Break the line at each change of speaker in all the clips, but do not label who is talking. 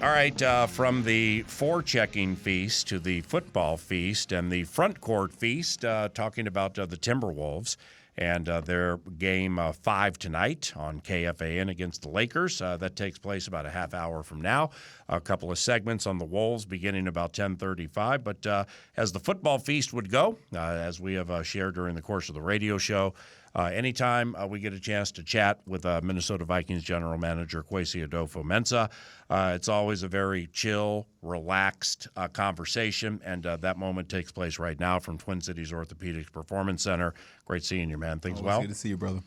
All right, from the forechecking feast to the football feast and the front court feast, talking about the Timberwolves and their game 5 tonight on KFAN against the Lakers. That takes place about a half hour from now. A couple of segments on the Wolves beginning about 10:35. But as the football feast would go, as we have shared during the course of the radio show, anytime we get a chance to chat with Minnesota Vikings general manager Kwesi Adofo-Mensah, it's always a very chill, relaxed conversation, and that moment takes place right now from Twin Cities Orthopedics Performance Center. Great seeing you, man. Things well?
Good to see you, brother.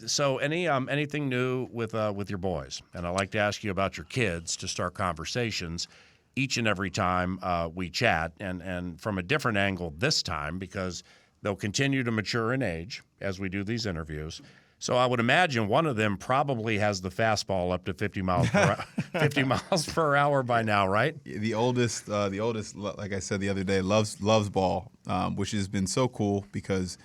So anything new with your boys? And I'd like to ask you about your kids to start conversations each and every time we chat, and from a different angle this time because they'll continue to mature in age as we do these interviews. So I would imagine one of them probably has the fastball up to 50 miles per hour by now, right?
The oldest, like I said the other day, loves ball, which has been so cool because,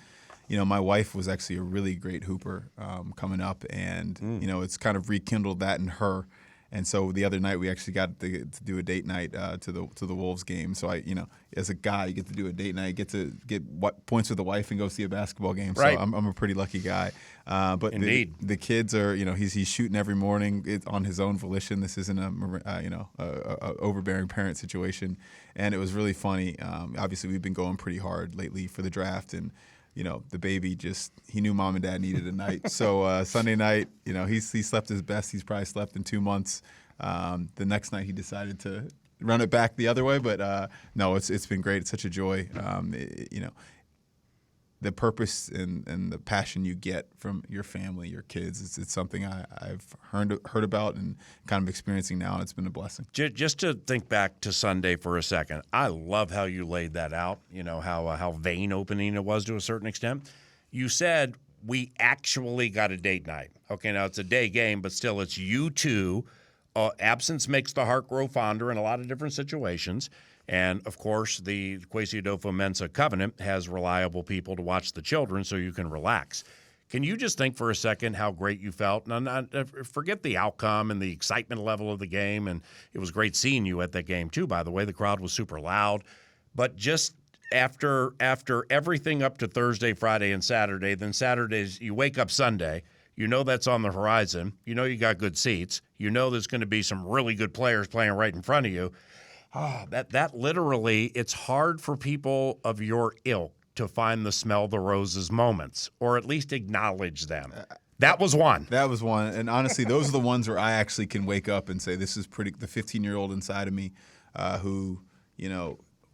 my wife was actually a really great hooper coming up, and it's kind of rekindled that in her. And so the other night we actually got to do a date night to the Wolves game. So as a guy, you get to do a date night, get to get points with the wife and go see a basketball game. So
right.
I'm a pretty lucky guy. But
indeed,
the kids are he's shooting every morning on his own volition. This isn't a overbearing parent situation, and it was really funny. Obviously, we've been going pretty hard lately for the draft, and the baby he knew mom and dad needed a night. So Sunday night, he slept his best. He's probably slept in 2 months. The next night he decided to run it back the other way, but no, it's been great. It's such a joy. The purpose and the passion you get from your family, your kids, it's something I've heard about and kind of experiencing now, and it's been a blessing.
Just to think back to Sunday for a second, I love how you laid that out, how vein opening it was to a certain extent. You said we actually got a date night. Okay, now it's a day game, but still it's you two. Absence makes the heart grow fonder in a lot of different situations. And, of course, the Kwesi Adofo-Mensah covenant has reliable people to watch the children so you can relax. Can you just think for a second how great you felt? Now, forget the outcome and the excitement level of the game, and it was great seeing you at that game too, by the way. The crowd was super loud. But just after everything up to Thursday, Friday, and Saturday, then Saturdays you wake up Sunday, that's on the horizon. You got good seats. There's going to be some really good players playing right in front of you. That literally, it's hard for people of your ilk to find the smell the roses moments, or at least acknowledge them. That was one.
That was one. And honestly, those are the ones where I actually can wake up and say, this is pretty, the 15-year-old inside of me who,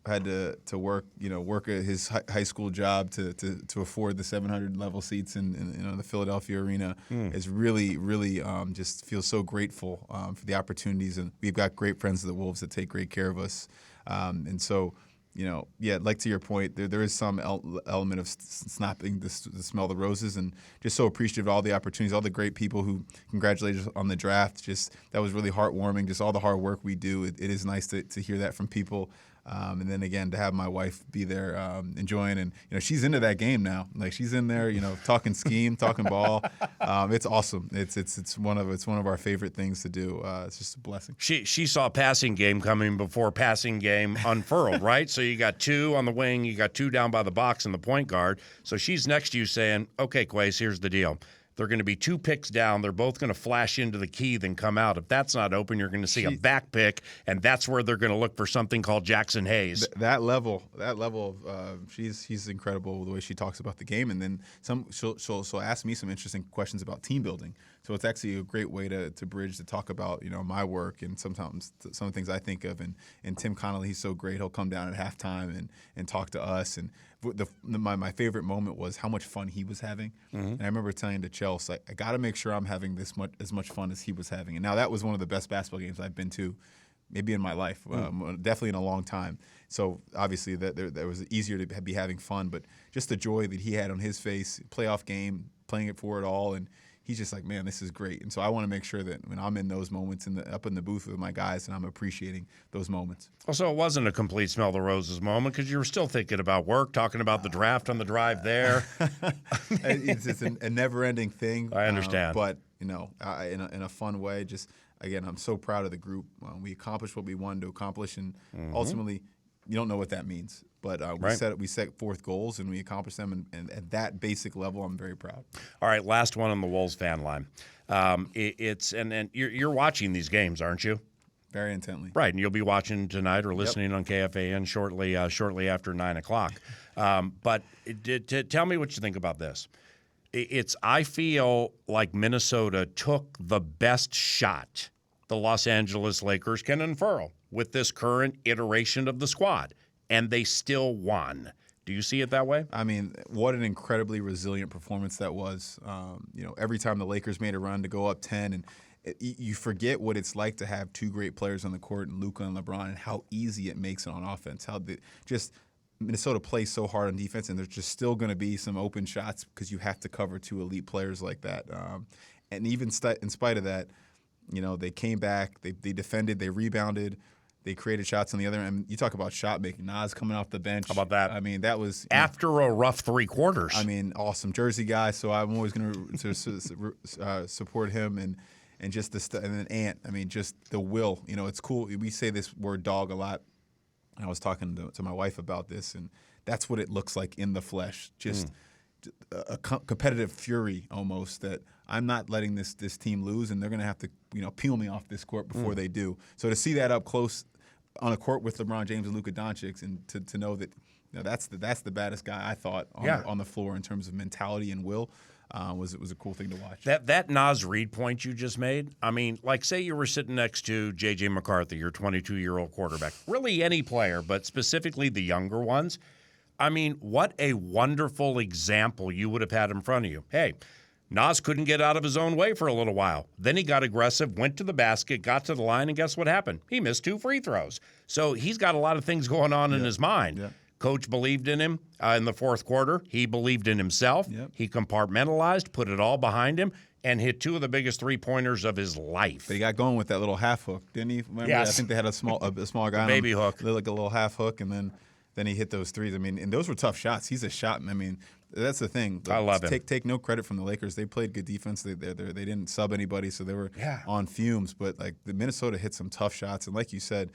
had to work at his high school job to afford the 700 level seats in the Philadelphia arena is really, really just feels so grateful for the opportunities. And we've got great friends of the Wolves that take great care of us. And so, like to your point, there is some element of snapping the smell the roses, and just so appreciative of all the opportunities, all the great people who congratulated us on the draft. Just that was really heartwarming. Just all the hard work we do. It is nice to hear that from people. And then again, to have my wife be there enjoying, and she's into that game now. Like she's in there, talking scheme, talking ball. It's awesome. It's one of our favorite things to do. It's just a blessing.
She saw passing game coming before passing game unfurled, right? So you got two on the wing, you got two down by the box and the point guard. So she's next to you saying, "Okay, Kwesi, here's the deal. They're going to be 2 picks down. They're both going to flash into the key, then come out. If that's not open, you're going to see a back pick, and that's where they're going to look for something called Jackson Hayes."
That level of she's incredible the way she talks about the game, and then she'll ask me some interesting questions about team building. So it's actually a great way to bridge to talk about my work and sometimes some of the things I think of. And Tim Connolly, he's so great. He'll come down at halftime and talk to us. And my favorite moment was how much fun he was having. Mm-hmm. And I remember telling to Chelsea, I got to make sure I'm having as much fun as he was having. And now that was one of the best basketball games I've been to, maybe in my life, definitely in a long time. So obviously that was easier to be having fun, but just the joy that he had on his face, playoff game, playing it for it all, and he's just like, man, this is great. And so I want to make sure that when I'm in those moments up in the booth with my guys, and I'm appreciating those moments.
Also, it wasn't a complete smell the roses moment because you were still thinking about work, talking about the draft on the drive there.
It's a never-ending thing.
I understand.
But, in a fun way, just again, I'm so proud of the group. We accomplished what we wanted to accomplish, and ultimately, you don't know what that means. But we set forth goals, and we accomplished them. And at that basic level, I'm very proud.
All right, last one on the Wolves fan line. And you're watching these games, aren't you?
Very intently.
Right, and you'll be watching tonight or listening on KFAN shortly after 9 o'clock. But tell me what you think about this. I feel like Minnesota took the best shot the Los Angeles Lakers can unfurl with this current iteration of the squad, and they still won. Do you see it that way?
I mean, what an incredibly resilient performance that was. Every time the Lakers made a run to go up 10, and you forget what it's like to have two great players on the court, and Luka and LeBron, and how easy it makes it on offense. Minnesota plays so hard on defense, and there's just still going to be some open shots because you have to cover two elite players like that. And even in spite of that, they came back, they defended, they rebounded, they created shots on the other end. You talk about shot making. Nas coming off the bench.
How about that?
I mean, that was
after a rough 3 quarters.
I mean, awesome Jersey guy. So I'm always going to support him and just and then Ant. I mean, just the will. It's cool. We say this word dog a lot. I was talking to my wife about this, and that's what it looks like in the flesh. Just a competitive fury almost, that I'm not letting this team lose, and they're going to have to peel me off this court before they do. So to see that up close on a court with LeBron James and Luka Doncic, and to know that that's the baddest guy I thought on the floor in terms of mentality and will. Was a cool thing to watch.
That Naz Reid point you just made, I mean, like say you were sitting next to J.J. McCarthy, your 22-year-old quarterback, really any player, but specifically the younger ones. I mean, what a wonderful example you would have had in front of you. Hey, Naz couldn't get out of his own way for a little while. Then he got aggressive, went to the basket, got to the line, and guess what happened? He missed 2 free throws. So he's got a lot of things going on in his mind. Yeah. Coach believed in him in the fourth quarter. He believed in himself. Yep. He compartmentalized, put it all behind him, and hit 2 of the biggest 3-pointers of his life.
But he got going with that little half hook, didn't he? Remember?
Yes.
I think they had a small guy,
baby hook,
like a little half hook, and then he hit those threes. I mean, and those were tough shots. He's a shot. I mean, that's the thing.
I love him.
Take no credit from the Lakers. They played good defense. They didn't sub anybody, so they were on fumes. But like the Minnesota hit some tough shots, and like you said.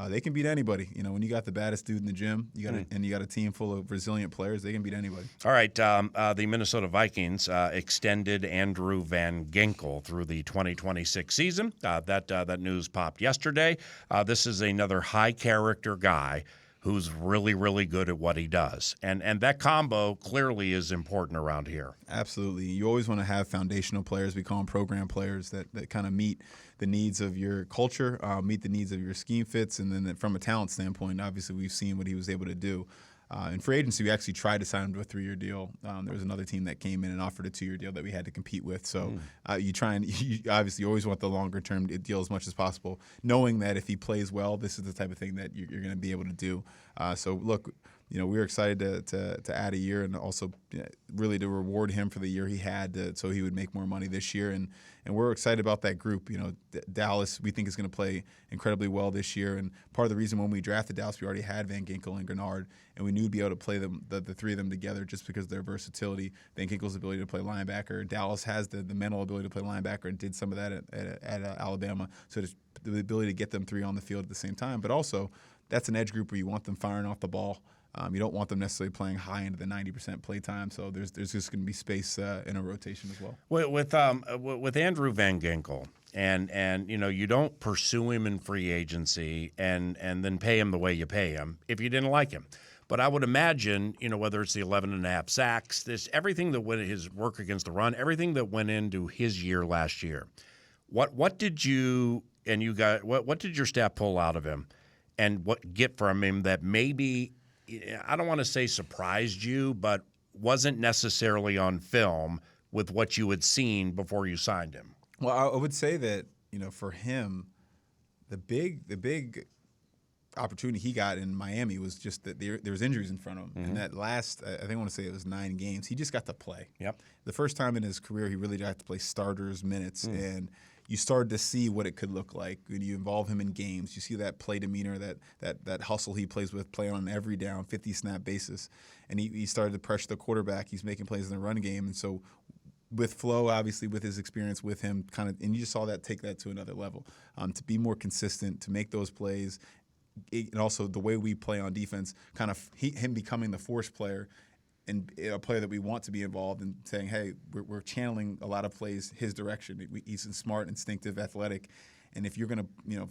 They can beat anybody. When you got the baddest dude in the gym, and you got a team full of resilient players, they can beat anybody.
All right, the Minnesota Vikings extended Andrew Van Ginkel through the 2026 season. That news popped yesterday. This is another high-character guy who's really, really good at what he does. And that combo clearly is important around here.
Absolutely. You always want to have foundational players. We call them program players that kind of meet the needs of your culture, meet the needs of your scheme fits, and then from a talent standpoint, obviously we've seen what he was able to do. In free agency, we actually tried to sign him to a 3-year deal. There was another team that came in and offered a 2-year deal that we had to compete with. So you obviously always want the longer-term deal as much as possible, knowing that if he plays well, this is the type of thing that you're going to be able to do. So look, we were excited to add a year, and also really to reward him for the year he had, so he would make more money this year. And we're excited about that group. Dallas, we think is going to play incredibly well this year. And part of the reason when we drafted Dallas, we already had Van Ginkel and Grenard, and we knew we'd be able to play them, the 3 of them together, just because of their versatility. Van Ginkel's ability to play linebacker. Dallas has the mental ability to play linebacker and did some of that at Alabama. So the ability to get them 3 on the field at the same time. But also, that's an edge group where you want them firing off the ball. You don't want them necessarily playing high into the 90% play time, so there's just going to be space in a rotation as well.
With Andrew Van Ginkel, and you don't pursue him in free agency and then pay him the way you pay him if you didn't like him. But I would imagine, whether it's the 11.5 sacks, everything that went his work against the run, everything that went into his year last year. What did you what did your staff pull out of him, and what get from him that maybe, I don't want to say surprised you, but wasn't necessarily on film with what you had seen before you signed him?
Well, I would say that, for him, the big opportunity he got in Miami was just that there was injuries in front of him. Mm-hmm. And that last, I think I want to say it was 9 games, he just got to play.
Yep.
The first time in his career, he really got to play starters minutes. And you started to see what it could look like when you involve him in games. You see that play demeanor, that hustle he plays with, play on every down, 50-snap basis. And he started to pressure the quarterback. He's making plays in the run game. And so with Flo, obviously, with his experience with him, and you just saw that take that to another level. To be more consistent, to make those plays, and also the way we play on defense, him becoming the force player and a player that we want to be involved and saying, hey, we're channeling a lot of plays his direction. He's smart, instinctive, athletic, and if you're going to,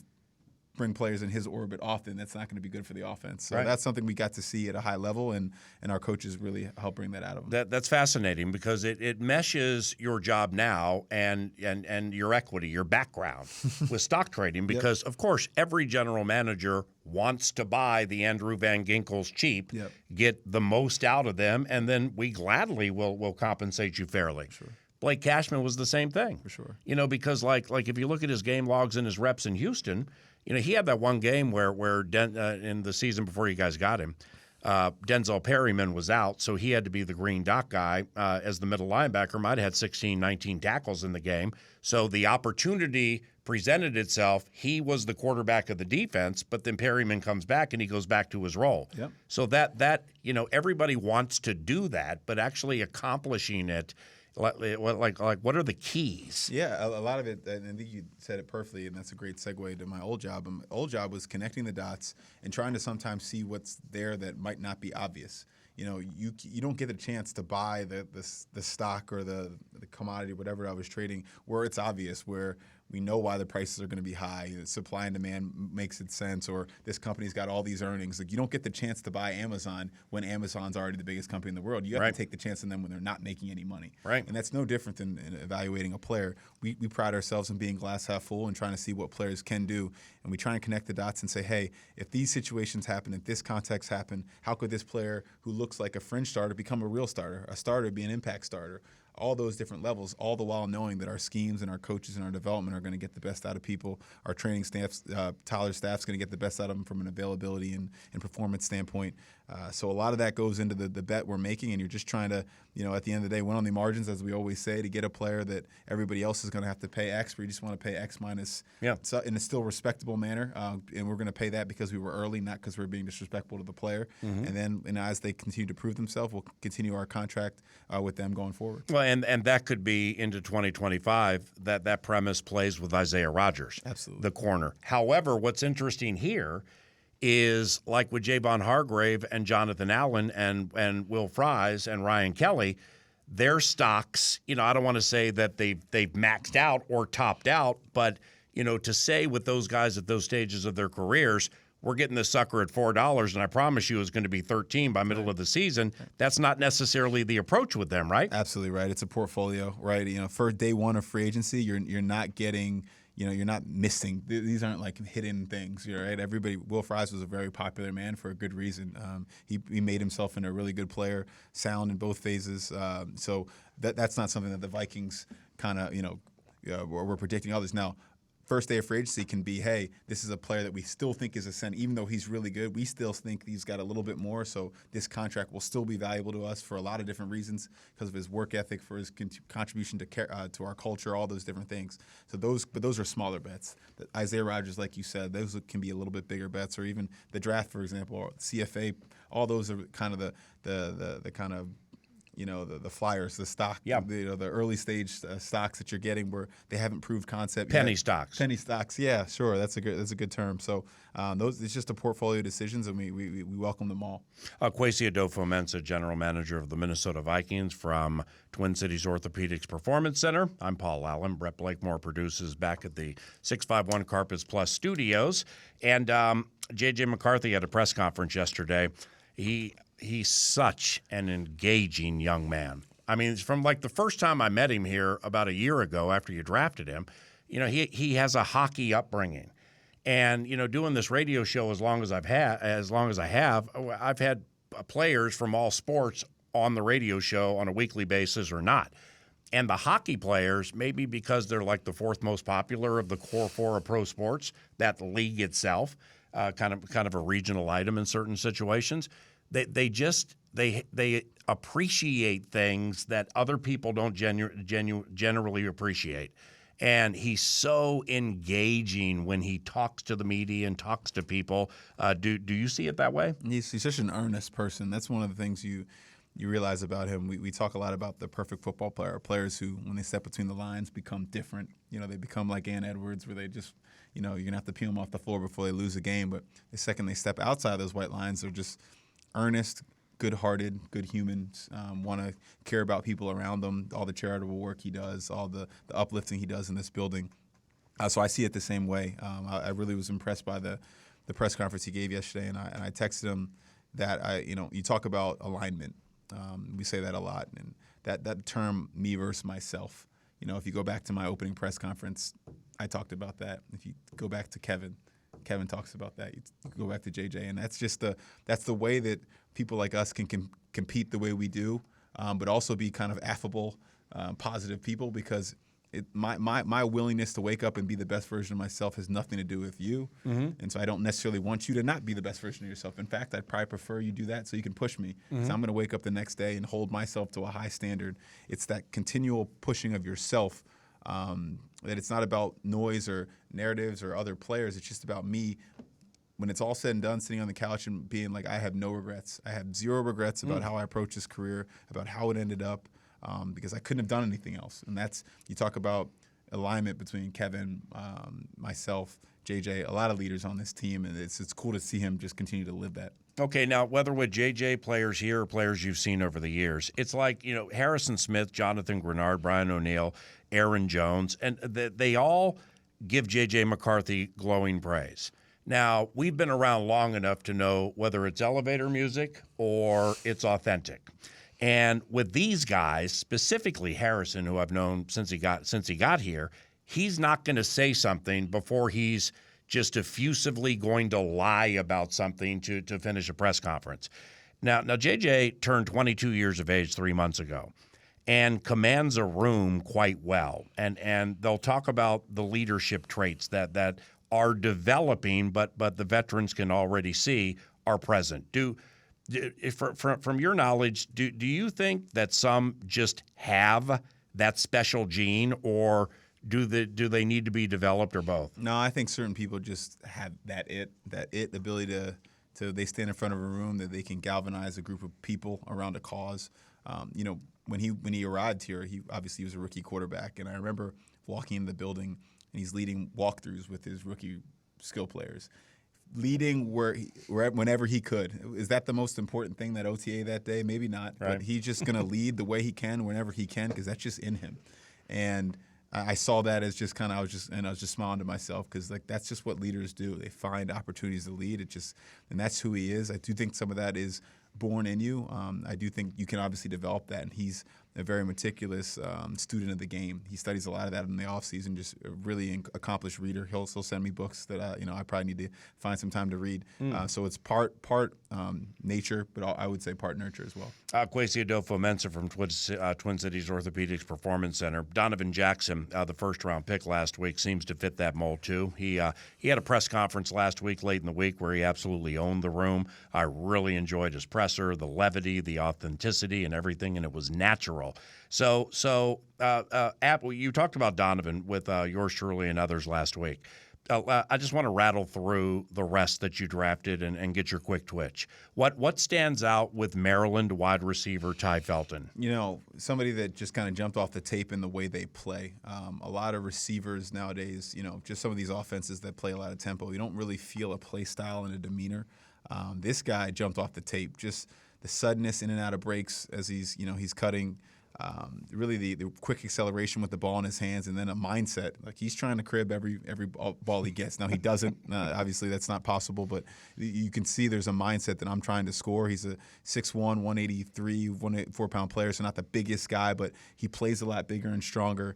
bring players in his orbit often, that's not going to be good for the offense. So that's something we got to see at a high level, and our coaches really help bring that out of him.
That's fascinating because it meshes your job now and your equity, your background with stock trading because, of course, every general manager wants to buy the Andrew Van Ginkels cheap, get the most out of them, and then we gladly will compensate you fairly.
Sure.
Blake Cashman was the same thing.
For sure.
Because like if you look at his game logs and his reps in Houston, he had that one game where in the season before you guys got him, Denzel Perryman was out, so he had to be the green dot guy as the middle linebacker. Might have had 16, 19 tackles in the game. So the opportunity presented itself. He was the quarterback of the defense, but then Perryman comes back and he goes back to his role.
Yep.
So that everybody wants to do that, but actually accomplishing it. What are the keys?
Yeah, a lot of it, and I think you said it perfectly, and that's a great segue to my old job. My old job was connecting the dots and trying to sometimes see what's there that might not be obvious. You don't get a chance to buy the stock or the commodity, whatever I was trading, where it's obvious, where we know why the prices are going to be high. Supply and demand makes it sense, or this company's got all these earnings. Like, you don't get the chance to buy Amazon when Amazon's already the biggest company in the world. You have to take the chance on them when they're not making any money.
Right.
And that's no different than in evaluating a player. We pride ourselves in being glass half full and trying to see what players can do. And we try and connect the dots and say, hey, if these situations happen, if this context happen, how could this player who looks like a fringe starter become a real starter? A starter be an impact starter? All those different levels, all the while knowing that our schemes and our coaches and our development are going to get the best out of people. Our training staffs, Tyler's staff's going to get the best out of them from an availability and performance standpoint. So a lot of that goes into the bet we're making, and you're just trying to, at the end of the day, win on the margins, as we always say, to get a player that everybody else is going to have to pay X, but you just want to pay X minus in a still respectable manner. And we're going to pay that because we were early, not because we're being disrespectful to the player. Mm-hmm. And then as they continue to prove themselves, we'll continue our contract with them going forward.
Well, and that could be into 2025, that premise plays with Isaiah Rodgers,
absolutely,
the corner. However, what's interesting here is, like with Javon Hargrave and Jonathan Allen and Will Fries and Ryan Kelly, their stocks, I don't want to say that they've maxed out or topped out, but, to say with those guys at those stages of their careers, we're getting this sucker at $4, and I promise you it's going to be $13 by middle of the season. That's not necessarily the approach with them, right?
Absolutely right. It's a portfolio, right? For day one of free agency, you're not getting, you're not missing. These aren't like hidden things, right? Will Fries was a very popular man for a good reason. He made himself into a really good player, sound in both phases. So that's not something that the Vikings kind of, we're predicting others. Now, first day of free agency can be, hey, this is a player that we still think is a center. Even though he's really good, we still think he's got a little bit more. So this contract will still be valuable to us for a lot of different reasons, because of his work ethic, for his contribution to our culture, all those different things. So those are smaller bets. Isaiah Rodgers, like you said, those can be a little bit bigger bets, or even the draft, for example, or CFA. All those are kind of the kind of, the flyers, the stock, the early stage stocks that you're getting where they haven't proved concept yet.
Penny stocks.
Penny stocks, yeah, sure. That's a good term. So it's just a portfolio decisions, and we welcome them all.
Kwesi Adofo-Mensah, general manager of the Minnesota Vikings from Twin Cities Orthopedics Performance Center. I'm Paul Allen. Brett Blakemore produces back at the 651 Carpets Plus studios. And J.J. McCarthy had a press conference yesterday. He's such an engaging young man. I mean, from like the first time I met him here about a year ago after you drafted him, he has a hockey upbringing. And, doing this radio show as long as I have, I've had players from all sports on the radio show on a weekly basis or not. And the hockey players, maybe because they're like the fourth most popular of the core four of pro sports, that league itself, kind of a regional item in certain situations. They appreciate things that other people don't generally appreciate. And he's so engaging when he talks to the media and talks to people. Do you see it that way?
He's such an earnest person. That's one of the things you you realize about him. We talk a lot about the perfect football player, players who, when they step between the lines, become different. They become like Ann Edwards, where they just, you're going to have to peel them off the floor before they lose a game. But the second they step outside those white lines, they're just earnest, good-hearted, good humans, want to care about people around them, all the charitable work he does, all the uplifting he does in this building. So I see it the same way. I really was impressed by the press conference he gave yesterday, and I texted him that you talk about alignment. We say that a lot, and that term, me versus myself. If you go back to my opening press conference, I talked about that. If you go back to Kevin talks about that. You go back to JJ, and that's the way that people like us can compete the way we do, but also be kind of affable, positive people, because my willingness to wake up and be the best version of myself has nothing to do with you. And so I don't necessarily want you to not be the best version of yourself. In fact, I'd probably prefer you do that so you can push me. So I'm going to wake up the next day and hold myself to a high standard. It's that continual pushing of yourself, that it's not about noise or narratives or other players. It's just about me. When it's all said and done, sitting on the couch and being like, I have no regrets. I have zero regrets about how I approached this career, about how it ended up. Because I couldn't have done anything else. And you talk about alignment between Kevin, myself, JJ, a lot of leaders on this team, and it's cool to see him just continue to live that.
Okay, now whether with JJ, players here or players you've seen over the years, it's like, Harrison Smith, Jonathan Grenard, Brian O'Neill, Aaron Jones, and they all give JJ McCarthy glowing praise. Now, we've been around long enough to know whether it's elevator music or it's authentic. And with these guys, specifically Harrison, who I've known since he got here, he's not going to say something before he's just effusively going to lie about something to finish a press conference. Now JJ turned 22 years of age 3 months ago and commands a room quite well. And they'll talk about the leadership traits that are developing, but the veterans can already see are present. From your knowledge, do you think that some just have that special gene, or do they need to be developed, or both?
No, I think certain people just have the ability to they stand in front of a room that they can galvanize a group of people around a cause. When he arrived here, he obviously was a rookie quarterback, and I remember walking in the building and he's leading walkthroughs with his rookie skill players. Leading whenever he could. Is that the most important thing, that OTA that day? Maybe not. Right. But he's just going to lead the way he can whenever he can, because that's just in him. And I saw that as just kind of I was just smiling to myself, because that's just what leaders do. They find opportunities to lead. And that's who he is. I do think some of that is born in you. I do think you can obviously develop that, and he's a very meticulous student of the game. He studies a lot of that in the offseason, just a really accomplished reader. He'll send me books that I probably need to find some time to read. So it's part nature, but I would say part nurture as well.
Kwesi Adofo-Mensah from Twin Cities Orthopedics Performance Center. Donovan Jackson, the first-round pick last week, seems to fit that mold too. He had a press conference last week, late in the week, where he absolutely owned the room. I really enjoyed his presser, the levity, the authenticity, and everything, and it was natural. So, Apple, you talked about Donovan with yours truly and others last week. I just want to rattle through the rest that you drafted and get your quick twitch. What stands out with Maryland wide receiver Ty Felton?
Somebody that just kind of jumped off the tape in the way they play. A lot of receivers nowadays, just some of these offenses that play a lot of tempo, you don't really feel a play style and a demeanor. This guy jumped off the tape. Just the suddenness in and out of breaks as he's cutting. Really the quick acceleration with the ball in his hands, and then a mindset. Like, he's trying to crib every ball he gets. Now, he doesn't. Obviously, that's not possible, but you can see there's a mindset that I'm trying to score. He's a 6'1", 183, 184-pound player, so not the biggest guy, but he plays a lot bigger and stronger.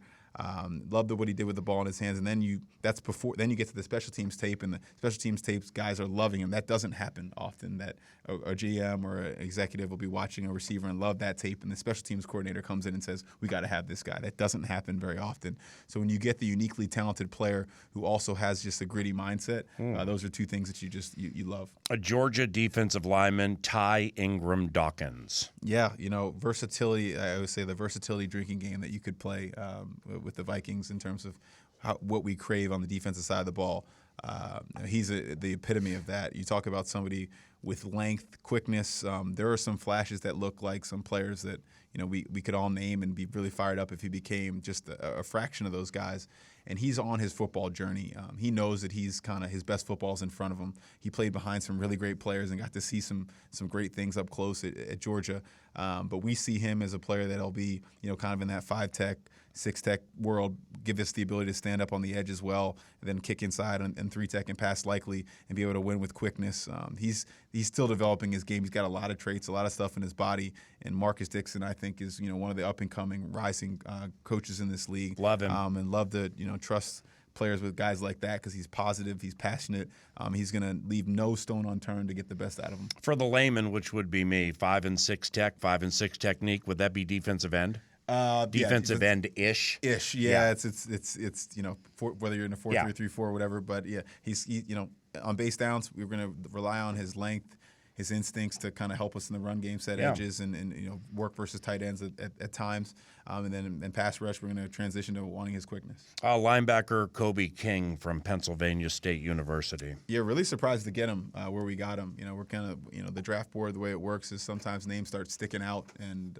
Loved what he did with the ball in his hands, and then you get to the special teams tape, and the special teams tapes guys are loving him. That doesn't happen often. That a GM or an executive will be watching a receiver and love that tape, and the special teams coordinator comes in and says, "We got to have this guy." That doesn't happen very often. So when you get the uniquely talented player who also has just a gritty mindset, those are two things that you love.
A Georgia defensive lineman, Ty Ingram Dawkins.
Yeah, versatility. I always say the versatility drinking game that you could play with the Vikings in terms of what we crave on the defensive side of the ball. He's the epitome of that. You talk about somebody with length, quickness. There are some flashes that look like some players that we could all name and be really fired up if he became just a fraction of those guys. And he's on his football journey. He knows that he's kind of his best football's in front of him. He played behind some really great players and got to see some great things up close at Georgia. But we see him as a player that'll be kind of in that 5-tech, 6-tech world, give us the ability to stand up on the edge as well, and then kick inside and 3-tech and pass likely and be able to win with quickness. He's still developing his game. He's got a lot of traits, a lot of stuff in his body. And Marcus Dixon, I think, is one of the up-and-coming rising coaches in this league.
Love him.
And love to trust players with guys like that because he's positive, he's passionate. He's going to leave no stone unturned to get the best out of him.
For the layman, which would be me, 5 and 6 tech, 5 and 6 technique, would that be defensive end? Defensive end-ish.
Yeah. It's whether you're in a 4-3-3-4 or whatever. But yeah, he's on base downs, we're going to rely on his length, his instincts to kind of help us in the run game, set edges, and work versus tight ends at times. And then in pass rush, we're going to transition to wanting his quickness.
Linebacker Kobe King from Pennsylvania State University.
Yeah, really surprised to get him where we got him. We're kind of the draft board, the way it works is sometimes names start sticking out, and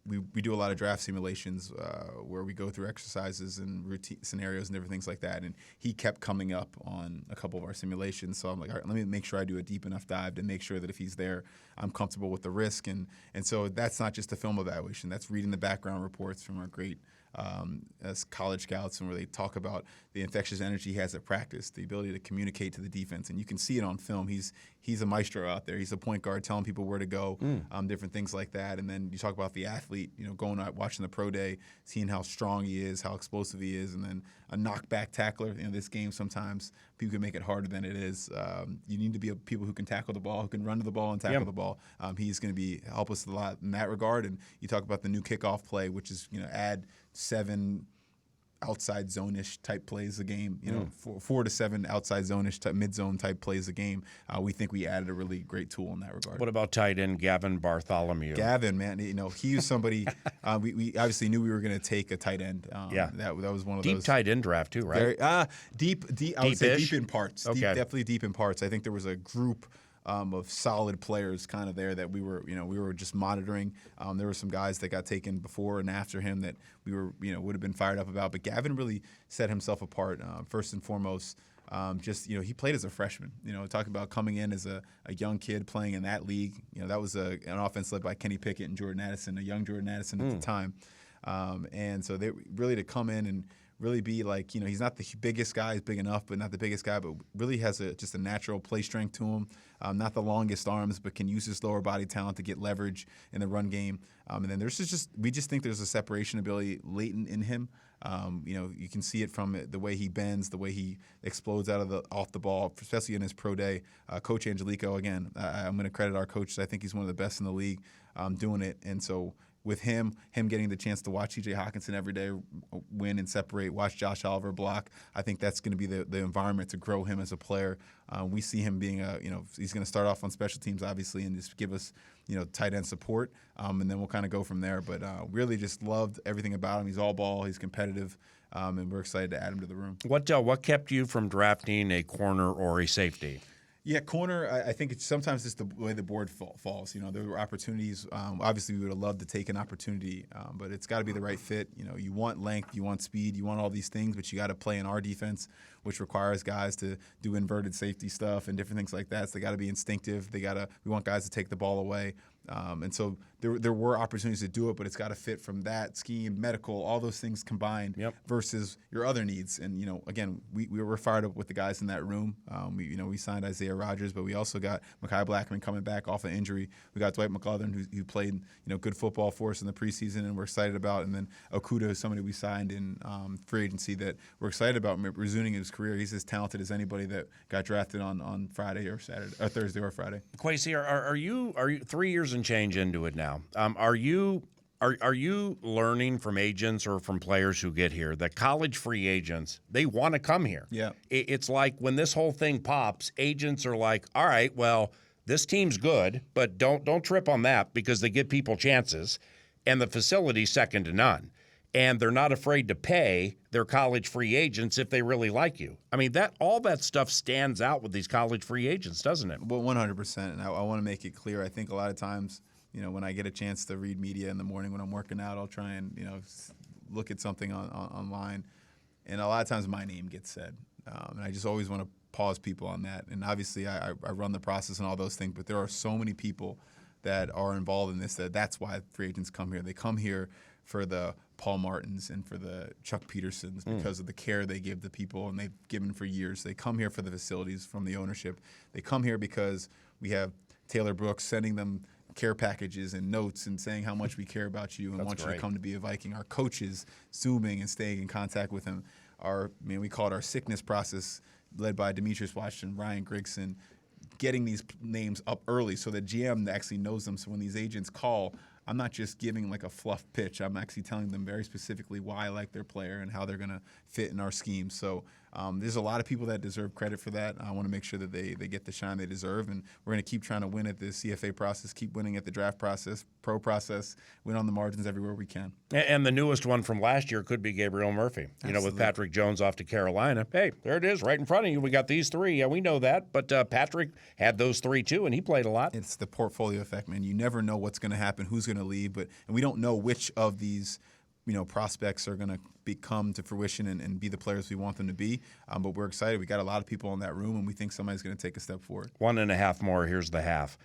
we do a lot of draft simulations where we go through exercises and routine scenarios and different things like that. And he kept coming up on a couple of our simulations. So I'm like, all right, let me make sure I do a deep enough dive to make sure that if he's there, I'm comfortable with the risk. And so that's not just a film evaluation. That's reading the background reports from our great as college scouts, and where they talk about the infectious energy he has at practice, the ability to communicate to the defense, and you can see it on film. He's a maestro out there. He's a point guard telling people where to go, different things like that. And then you talk about the athlete, going out watching the pro day, seeing how strong he is, how explosive he is, and then a knockback tackler. This game sometimes people can make it harder than it is. You need to be people who can tackle the ball, who can run to the ball and tackle the ball. He's going to help us a lot in that regard. And you talk about the new kickoff play, which is add 7 outside zone-ish type plays a game, 4 to 7 outside zone-ish type, mid-zone type plays a game. We think we added a really great tool in that regard.
What about tight end Gavin Bartholomew?
Gavin, man, he was somebody we obviously knew we were going to take a tight end. That was one of
deep
those
tight end draft too, right?
Very, deep. I would say deep in parts.
Okay.
Definitely deep in parts. I think there was a group of solid players kind of there that we were just monitoring. There were some guys that got taken before and after him that we were would have been fired up about. But Gavin really set himself apart first and foremost. He played as a freshman. Talking about coming in as a young kid playing in that league. That was an offense led by Kenny Pickett and Jordan Addison, a young Jordan Addison at the time. And so they really to come in and really be like, he's not the biggest guy. He's big enough, but not the biggest guy. But really has just a natural play strength to him. Not the longest arms, but can use his lower body talent to get leverage in the run game. And then we just think there's a separation ability latent in him. You can see it from the way he bends, the way he explodes off the ball, especially in his pro day. Coach Angelico, again, I'm going to credit our coach. I think he's one of the best in the league doing it. And so with him getting the chance to watch T.J. Hockenson every day win and separate, watch Josh Oliver block, I think that's going to be the environment to grow him as a player. We see him being he's going to start off on special teams, obviously, and just give us, tight end support, and then we'll kind of go from there. But really just loved everything about him. He's all ball. He's competitive, and we're excited to add him to the room.
What kept you from drafting a corner or a safety?
Yeah, corner, I think it's sometimes it's the way the board falls. There were opportunities. Obviously, we would have loved to take an opportunity, but it's got to be the right fit. You want length, you want speed, you want all these things, but you got to play in our defense, which requires guys to do inverted safety stuff and different things like that. So they got to be instinctive. We want guys to take the ball away. And so there were opportunities to do it, but it's got to fit from that scheme, medical, all those things combined versus your other needs. And again, we were fired up with the guys in that room. We signed Isaiah Rodgers, but we also got Mekhi Blackman coming back off of injury. We got Dwight McClellan, who played good football for us in the preseason, and we're excited about. And then Okuda is somebody we signed in free agency that we're excited about resuming his career. He's as talented as anybody that got drafted on Friday or Saturday or Thursday or Friday.
Kwesi, are you 3 years and change into it now? Are you learning from agents or from players who get here that college free agents, they want to come here?
Yeah.
It's like when this whole thing pops, agents are like, all right, well, this team's good, but don't trip on that because they give people chances, and the facility's second to none. and they're not afraid to pay their college free agents if they really like you. I mean, all that stuff stands out with these college free agents, doesn't it?
Well, 100%. And I want to make it clear. I think a lot of times, when I get a chance to read media in the morning when I'm working out, I'll try and, look at something online. And a lot of times my name gets said. And I just always want to pause people on that. And obviously I run the process and all those things, but there are so many people that are involved in this that's why free agents come here. They come here for the Paul Martins and for the Chuck Petersons because of the care they give the people, and they've given for years. They come here for the facilities from the ownership. They come here because we have Taylor Brooks sending them care packages and notes and saying how much we care about you and want you to come to be a Viking. Our coaches Zooming and staying in contact with him. We call it our sickness process, led by Demetrius Washington, Ryan Grigson, getting these names up early so that GM actually knows them. So when these agents call, I'm not just giving like a fluff pitch. I'm actually telling them very specifically why I like their player and how they're going to fit in our scheme. So there's a lot of people that deserve credit for that. I want to make sure that they get the shine they deserve, and we're going to keep trying to win at the CFA process, keep winning at the draft process, pro process, win on the margins everywhere we can.
And the newest one from last year could be Gabriel Murphy.
Absolutely.
With Patrick Jones off to Carolina. Hey, there it is right in front of you. We got these three. Yeah, we know that. But Patrick had those three too, and he played a lot.
It's the portfolio effect, man. You never know what's going to happen, who's going to leave, and we don't know which of these prospects are going to come to fruition and be the players we want them to be. But we're excited. We got a lot of people in that room, and we think somebody's going to take a step forward.
1.5 more. Here's the half.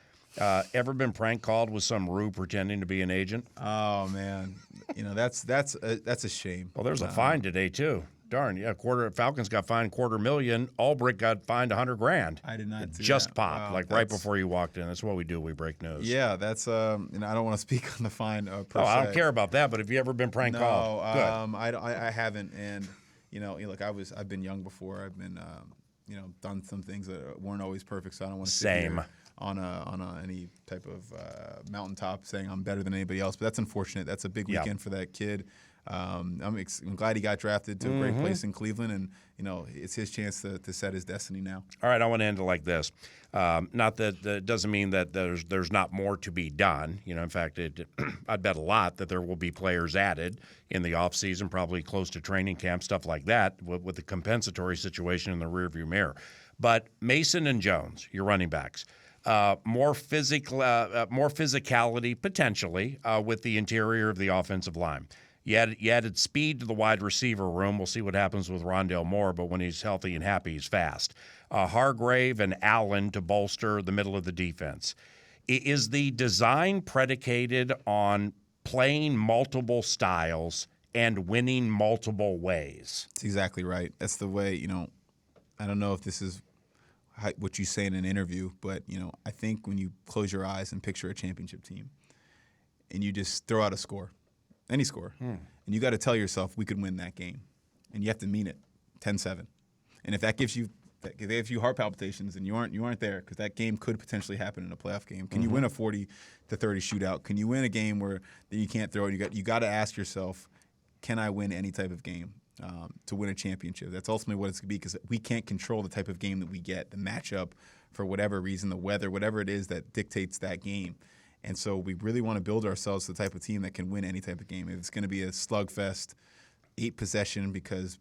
Ever been prank called with some rube pretending to be an agent?
Oh man, that's a shame.
Well, there's a fine today too. Darn, yeah, Falcons got fined $250,000. Albrecht got fined $100,000.
I did not see
just
that.
popped right before you walked in. That's what we do. We break news.
Yeah, that's I don't want to speak on the fine per se.
I don't care about that. But have you ever been prank called?
No, I haven't. And look, I've been young before. I've been done some things that weren't always perfect. So I don't want to sit here on any type of mountaintop saying I'm better than anybody else. But that's unfortunate. That's a big weekend for that kid. I'm glad he got drafted to a great place in Cleveland, and it's his chance to set his destiny now.
All right, I want to end it like this. Not that doesn't mean that there's not more to be done. In fact, I'd bet a lot that there will be players added in the offseason, probably close to training camp, stuff like that, with the compensatory situation in the rearview mirror. But Mason and Jones, your running backs. More physicality potentially with the interior of the offensive line. You added speed to the wide receiver room. We'll see what happens with Rondale Moore, but when he's healthy and happy, he's fast. Hargrave and Allen to bolster the middle of the defense. Is the design predicated on playing multiple styles and winning multiple ways?
That's exactly right. That's the way, I don't know if this is what you say in an interview, but, I think when you close your eyes and picture a championship team and you just throw out a score, any score, and you got to tell yourself we could win that game, and you have to mean it, 10-7. And if that gives you heart palpitations and you aren't there because that game could potentially happen in a playoff game, can you win a 40-30 shootout? Can you win a game where you can't throw it? You got to ask yourself, can I win any type of game to win a championship? That's ultimately what it's going to be, because we can't control the type of game that we get, the matchup, for whatever reason, the weather, whatever it is that dictates that game. And so we really want to build ourselves the type of team that can win any type of game. If it's going to be a slugfest, 8 possession because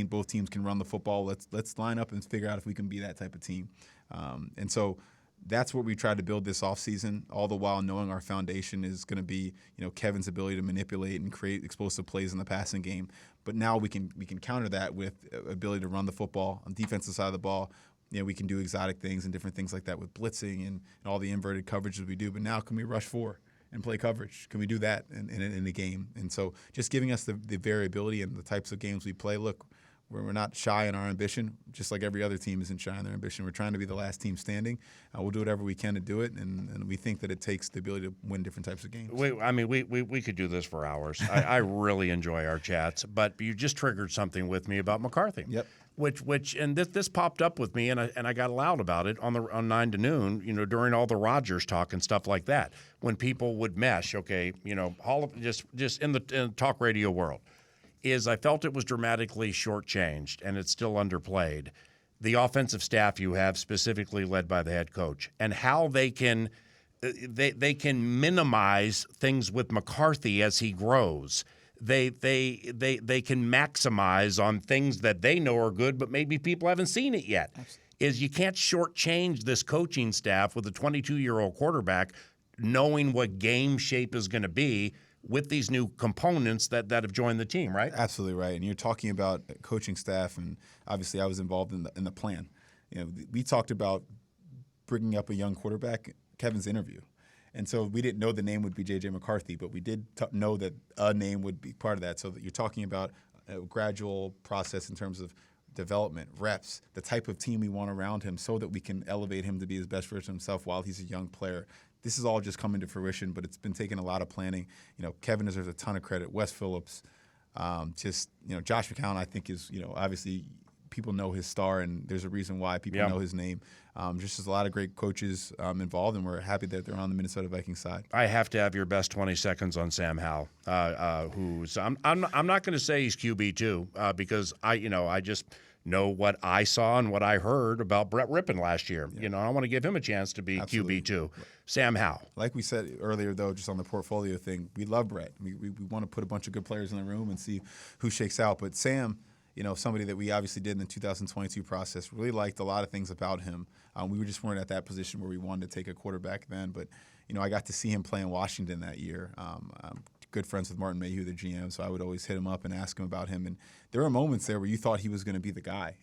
both teams can run the football, let's line up and figure out if we can be that type of team. And so that's what we tried to build this offseason, all the while knowing our foundation is going to be, Kevin's ability to manipulate and create explosive plays in the passing game. But now we can counter that with ability to run the football on the defensive side of the ball. We can do exotic things and different things like that with blitzing and all the inverted coverages we do. But now can we rush 4 and play coverage? Can we do that in the game? And so just giving us the variability and the types of games we play. Look, we're not shy in our ambition, just like every other team isn't shy in their ambition. We're trying to be the last team standing. We'll do whatever we can to do it, and we think that it takes the ability to win different types of games.
We could do this for hours. I really enjoy our chats, but you just triggered something with me about McCarthy.
Yep.
Which this popped up with me, and I got loud about it on 9 to noon, during all the Rodgers talk and stuff like that. When people would mesh, just in the talk radio world, I felt it was dramatically shortchanged, and it's still underplayed. The offensive staff you have, specifically led by the head coach, and how they can minimize things with McCarthy as he grows. they can maximize on things that they know are good, but maybe people haven't seen it yet. Absolutely. Is you can't shortchange this coaching staff with a 22-year-old quarterback knowing what game shape is going to be with these new components that have joined the team, right?
Absolutely right. And you're talking about coaching staff, and obviously I was involved in the plan. We talked about bringing up a young quarterback, Kevin's interview. And so we didn't know the name would be J.J. McCarthy, but we did know that a name would be part of that. So that you're talking about a gradual process in terms of development, reps, the type of team we want around him so that we can elevate him to be his best version of himself while he's a young player. This is all just coming to fruition, but it's been taking a lot of planning. Kevin deserves a ton of credit. Wes Phillips, Josh McCown, I think is, obviously people know his star, and there's a reason why people know his name. Just a lot of great coaches involved, and we're happy that they're on the Minnesota Vikings side.
I have to have your best 20 seconds on Sam Howell, who's I'm not going to say he's QB2 because I just know what I saw and what I heard about Brett Rippon last year. Yeah. I want to give him a chance to be Absolutely. QB2. Sam Howell.
Like we said earlier, though, just on the portfolio thing, we love Brett. We want to put a bunch of good players in the room and see who shakes out. But Sam, somebody that we obviously did in the 2022 process, really liked a lot of things about him. We just weren't at that position where we wanted to take a quarterback then. But, I got to see him play in Washington that year. I'm good friends with Martin Mayhew, the GM, so I would always hit him up and ask him about him. And there were moments there where you thought he was going to be the guy.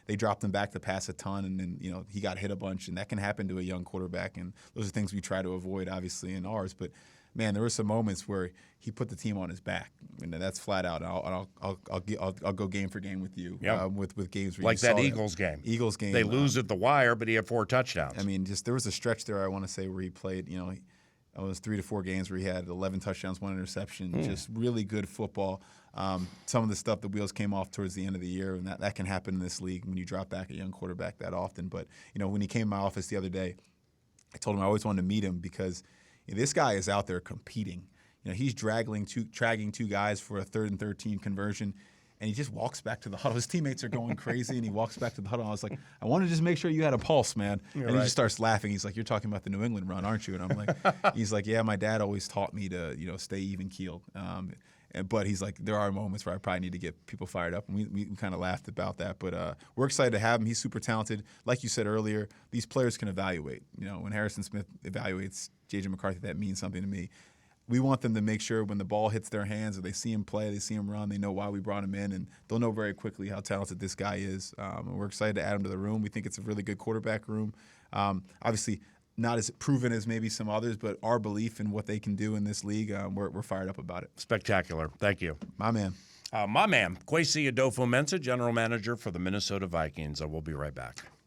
They dropped him back to pass a ton, and then he got hit a bunch, and that can happen to a young quarterback. And those are things we try to avoid, obviously, in ours. But man, there were some moments where he put the team on his back, and that's flat out. I'll go game for game with you.
Yep.
With games where
like that Eagles game.
Eagles game.
They lose at the wire, but he had 4 touchdowns.
I mean, there was a stretch there I want to say where he played. It was 3 to 4 games where he had 11 touchdowns, 1 interception. Just really good football. Some of the stuff, the wheels came off towards the end of the year, and that can happen in this league when you drop back a young quarterback that often. But when he came to my office the other day, I told him I always wanted to meet him because this guy is out there competing. He's dragging 2 guys for a 3rd and 13 conversion, and he just walks back to the huddle. His teammates are going crazy, and he walks back to the huddle. I was like, I want to just make sure you had a pulse, man.
You're
and he
right.
just starts laughing. He's like, you're talking about the New England run, aren't you? And I'm like, he's like, yeah, my dad always taught me to, stay even keeled. But he's like, there are moments where I probably need to get people fired up. And we kind of laughed about that. But we're excited to have him. He's super talented. Like you said earlier, these players can evaluate. When Harrison Smith evaluates J.J. McCarthy, that means something to me. We want them to make sure when the ball hits their hands or they see him play, they see him run, they know why we brought him in, and they'll know very quickly how talented this guy is. And we're excited to add him to the room. We think it's a really good quarterback room. Obviously, not as proven as maybe some others, but our belief in what they can do in this league, we're fired up about it.
Spectacular. Thank you.
My man.
Kwesi Adofo-Mensah, General Manager for the Minnesota Vikings. We'll be right back.